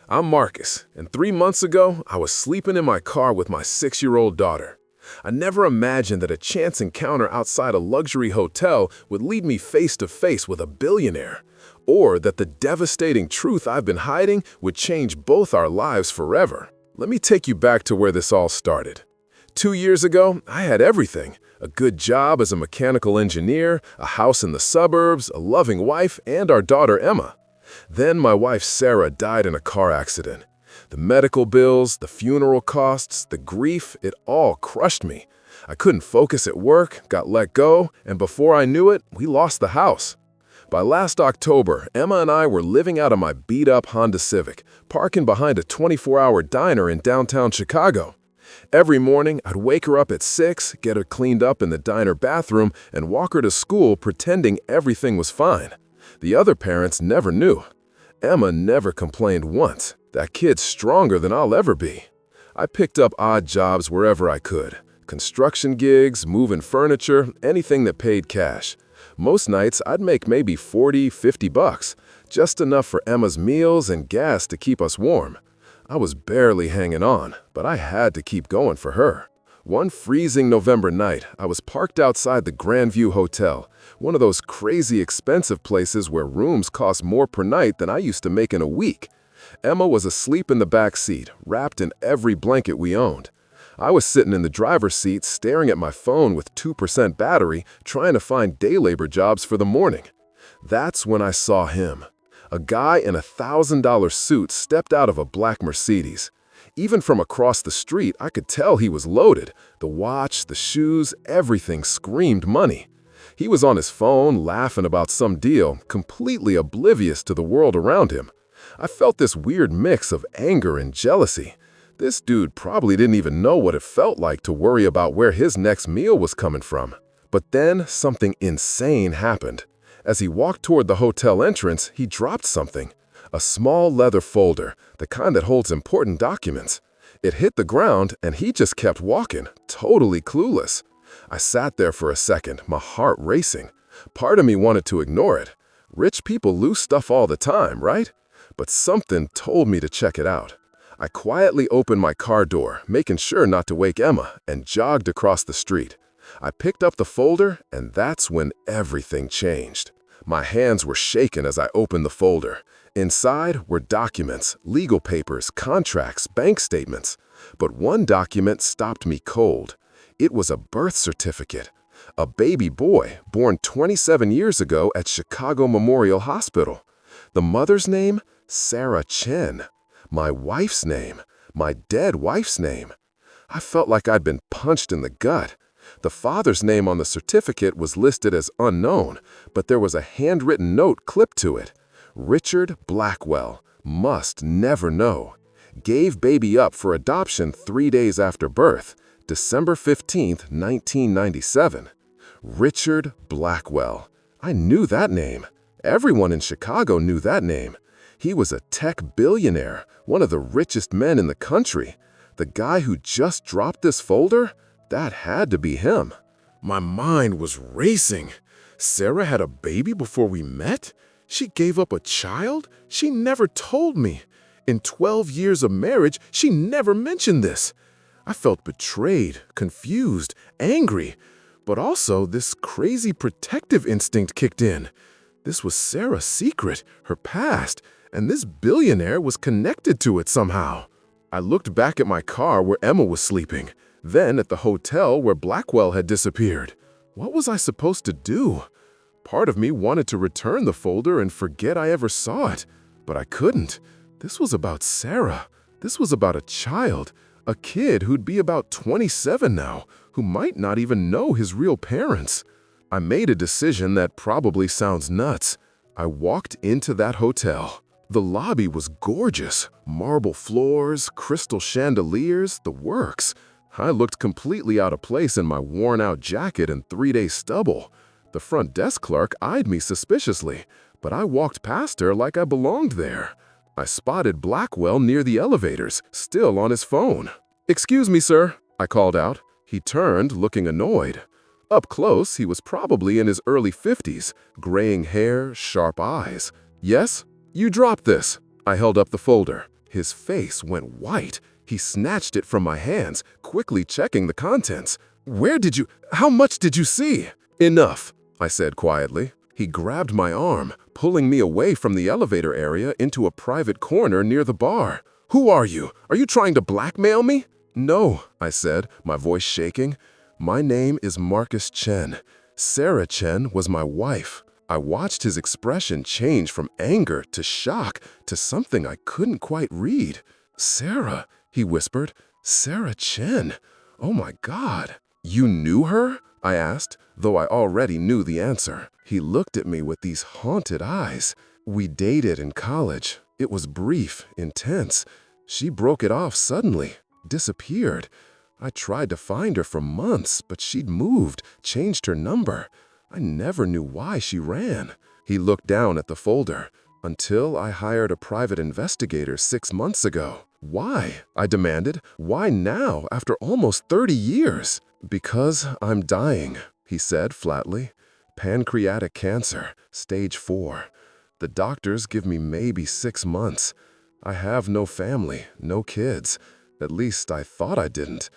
I'm Marcus, and 3 months ago, I was sleeping in my car with my 6-year-old daughter. I never imagined that a chance encounter outside a luxury hotel would lead me face to face with a billionaire, or that the devastating truth I've been hiding would change both our lives forever. Let me take you back to where this all started. 2 years ago, I had everything: a good job as a mechanical engineer, a house in the suburbs, a loving wife, and our daughter Emma. Then my wife Sarah died in a car accident. The medical bills, the funeral costs, the grief, it all crushed me. I couldn't focus at work, got let go, and before I knew it, we lost the house. By last October, Emma and I were living out of my beat-up Honda Civic, parking behind a 24-hour diner in downtown Chicago. Every morning, I'd wake her up at 6, get her cleaned up in the diner bathroom, and walk her to school pretending everything was fine. The other parents never knew. Emma never complained once. That kid's stronger than I'll ever be. I picked up odd jobs wherever I could. Construction gigs, moving furniture, anything that paid cash. Most nights, I'd make maybe $40, $50, just enough for Emma's meals and gas to keep us warm. I was barely hanging on, but I had to keep going for her. One freezing November night, I was parked outside the Grandview Hotel, one of those crazy expensive places where rooms cost more per night than I used to make in a week. Emma was asleep in the back seat, wrapped in every blanket we owned. I was sitting in the driver's seat staring at my phone with 2% battery, trying to find day labor jobs for the morning. That's when I saw him. A guy in a $1,000 suit stepped out of a black Mercedes. Even from across the street, I could tell he was loaded. The watch, the shoes, everything screamed money. He was on his phone, laughing about some deal, completely oblivious to the world around him. I felt this weird mix of anger and jealousy. This dude probably didn't even know what it felt like to worry about where his next meal was coming from. But then something insane happened. As he walked toward the hotel entrance, he dropped something. A small leather folder, the kind that holds important documents. It hit the ground, and he just kept walking, totally clueless. I sat there for a second, my heart racing. Part of me wanted to ignore it. Rich people lose stuff all the time, right? But something told me to check it out. I quietly opened my car door, making sure not to wake Emma, and jogged across the street. I picked up the folder, and that's when everything changed. My hands were shaking as I opened the folder. Inside were documents, legal papers, contracts, bank statements. But one document stopped me cold. It was a birth certificate. A baby boy born 27 years ago at Chicago Memorial Hospital. The mother's name? Sarah Chen. My wife's name. My dead wife's name. I felt like I'd been punched in the gut. The father's name on the certificate was listed as unknown, but there was a handwritten note clipped to it. Richard Blackwell, must never know. Gave baby up for adoption 3 days after birth, December 15, 1997. Richard Blackwell. I knew that name. Everyone in Chicago knew that name. He was a tech billionaire, one of the richest men in the country. The guy who just dropped this folder? That had to be him. My mind was racing. Sarah had a baby before we met? She gave up a child? She never told me. In 12 years of marriage, she never mentioned this. I felt betrayed, confused, angry, but also this crazy protective instinct kicked in. This was Sarah's secret, her past, and this billionaire was connected to it somehow. I looked back at my car where Emma was sleeping, then at the hotel where Blackwell had disappeared. What was I supposed to do? Part of me wanted to return the folder and forget I ever saw it, but I couldn't. This was about Sarah. This was about a child, a kid who'd be about 27 now, who might not even know his real parents. I made a decision that probably sounds nuts. I walked into that hotel. The lobby was gorgeous. Marble floors, crystal chandeliers, the works. I looked completely out of place in my worn-out jacket and 3-day stubble. The front desk clerk eyed me suspiciously, but I walked past her like I belonged there. I spotted Blackwell near the elevators, still on his phone. "Excuse me, sir," I called out. He turned, looking annoyed. Up close, he was probably in his early 50s, graying hair, sharp eyes. "Yes? You dropped this." I held up the folder. His face went white. He snatched it from my hands, quickly checking the contents. How much did you see? Enough, I said quietly. He grabbed my arm, pulling me away from the elevator area into a private corner near the bar. Who are you? Are you trying to blackmail me? No, I said, my voice shaking. My name is Marcus Chen. Sarah Chen was my wife. I watched his expression change from anger to shock to something I couldn't quite read. Sarah, he whispered. Sarah Chen. Oh my God. You knew her? I asked, though I already knew the answer. He looked at me with these haunted eyes. We dated in college. It was brief, intense. She broke it off suddenly, disappeared. I tried to find her for months, but she'd moved, changed her number. I never knew why she ran. He looked down at the folder. Until I hired a private investigator 6 months ago. Why? I demanded. Why now, after almost 30 years? Because I'm dying, he said flatly. Pancreatic cancer, stage 4. The doctors give me maybe 6 months. I have no family, no kids. At least I thought I didn't.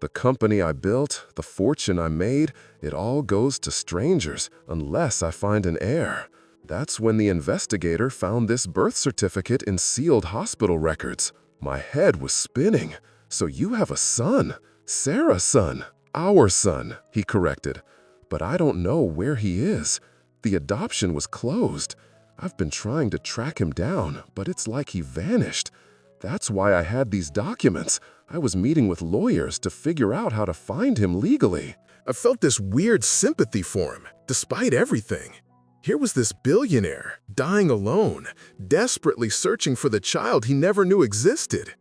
The company I built, the fortune I made, it all goes to strangers unless I find an heir. That's when the investigator found this birth certificate in sealed hospital records. My head was spinning. So you have a son? Sarah's son. Our son, he corrected. But I don't know where he is. The adoption was closed. I've been trying to track him down, but it's like he vanished. That's why I had these documents. I was meeting with lawyers to figure out how to find him legally. I felt this weird sympathy for him, despite everything. Here was this billionaire, dying alone, desperately searching for the child he never knew existed.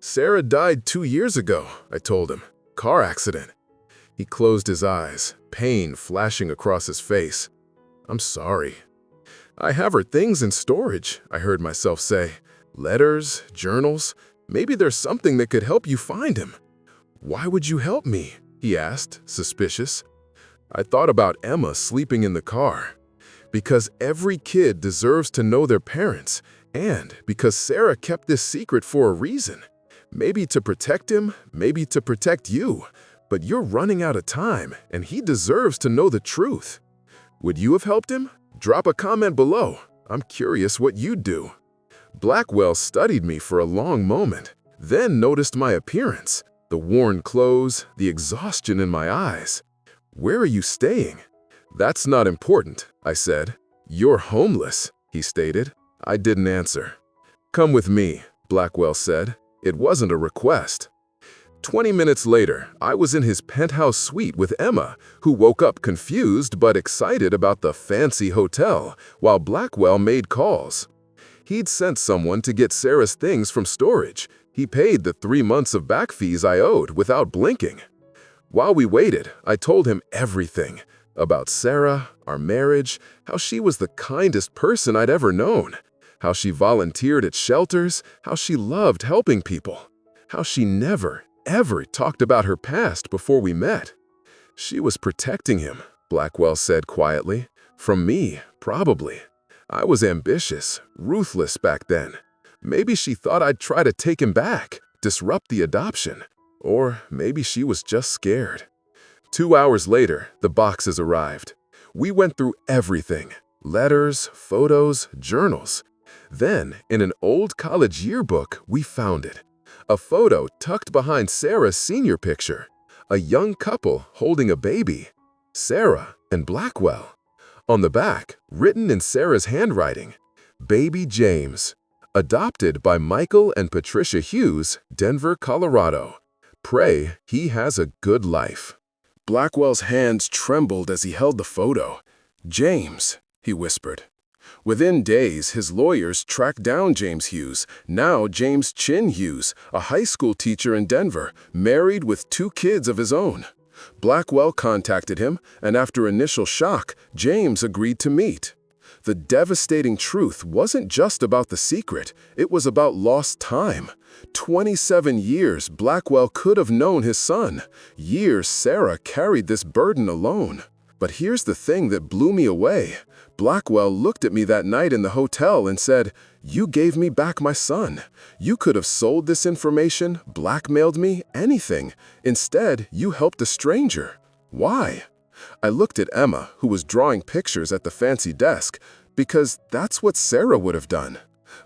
Sarah died 2 years ago, I told him. Car accident. He closed his eyes, pain flashing across his face. I'm sorry. I have her things in storage, I heard myself say. Letters, journals. Maybe there's something that could help you find him. Why would you help me? He asked, suspicious. I thought about Emma sleeping in the car. Because every kid deserves to know their parents, and because Sarah kept this secret for a reason. Maybe to protect him, maybe to protect you. But you're running out of time, and he deserves to know the truth. Would you have helped him? Drop a comment below. I'm curious what you'd do. Blackwell studied me for a long moment, then noticed my appearance, the worn clothes, the exhaustion in my eyes. Where are you staying? That's not important, I said. You're homeless, he stated. I didn't answer. Come with me, Blackwell said. It wasn't a request. 20 minutes later, I was in his penthouse suite with Emma, who woke up confused but excited about the fancy hotel, while Blackwell made calls. He'd sent someone to get Sarah's things from storage. He paid the 3 months of back fees I owed without blinking. While we waited, I told him everything. About Sarah, our marriage, how she was the kindest person I'd ever known, how she volunteered at shelters, how she loved helping people, how she never, ever talked about her past before we met. She was protecting him, Blackwell said quietly. From me, probably. I was ambitious, ruthless back then. Maybe she thought I'd try to take him back, disrupt the adoption. Or maybe she was just scared. 2 hours later, the boxes arrived. We went through everything. Letters, photos, journals. Then, in an old college yearbook, we found it. A photo tucked behind Sarah's senior picture. A young couple holding a baby. Sarah and Blackwell. On the back, written in Sarah's handwriting, Baby James. Adopted by Michael and Patricia Hughes, Denver, Colorado. Pray he has a good life. Blackwell's hands trembled as he held the photo. James, he whispered. Within days, his lawyers tracked down James Hughes, now James Chin Hughes, a high school teacher in Denver, married with 2 kids of his own. Blackwell contacted him, and after initial shock, James agreed to meet. The devastating truth wasn't just about the secret, it was about lost time. 27 years Blackwell could have known his son. Years Sarah carried this burden alone. But here's the thing that blew me away. Blackwell looked at me that night in the hotel and said, You gave me back my son. You could have sold this information, blackmailed me, anything. Instead, you helped a stranger. Why? I looked at Emma, who was drawing pictures at the fancy desk, because that's what Sarah would have done.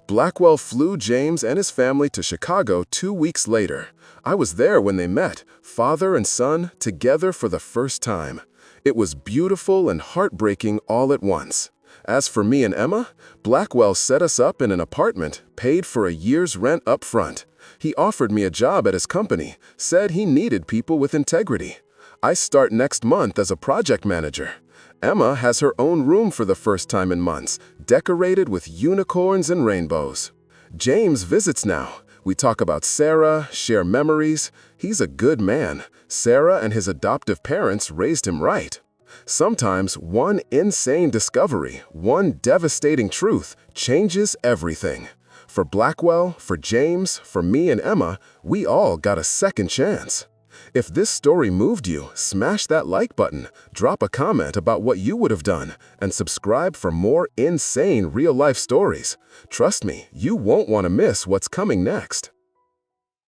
Blackwell flew James and his family to Chicago 2 weeks later. I was there when they met, father and son, together for the first time. It was beautiful and heartbreaking all at once. As for me and Emma, Blackwell set us up in an apartment, paid for a year's rent up front. He offered me a job at his company, said he needed people with integrity. I start next month as a project manager. Emma has her own room for the first time in months, decorated with unicorns and rainbows. James visits now. We talk about Sarah, share memories. He's a good man. Sarah and his adoptive parents raised him right. Sometimes one insane discovery, one devastating truth, changes everything. For Blackwell, for James, for me and Emma, we all got a second chance. If this story moved you, smash that like button, drop a comment about what you would have done, and subscribe for more insane real-life stories. Trust me, you won't want to miss what's coming next.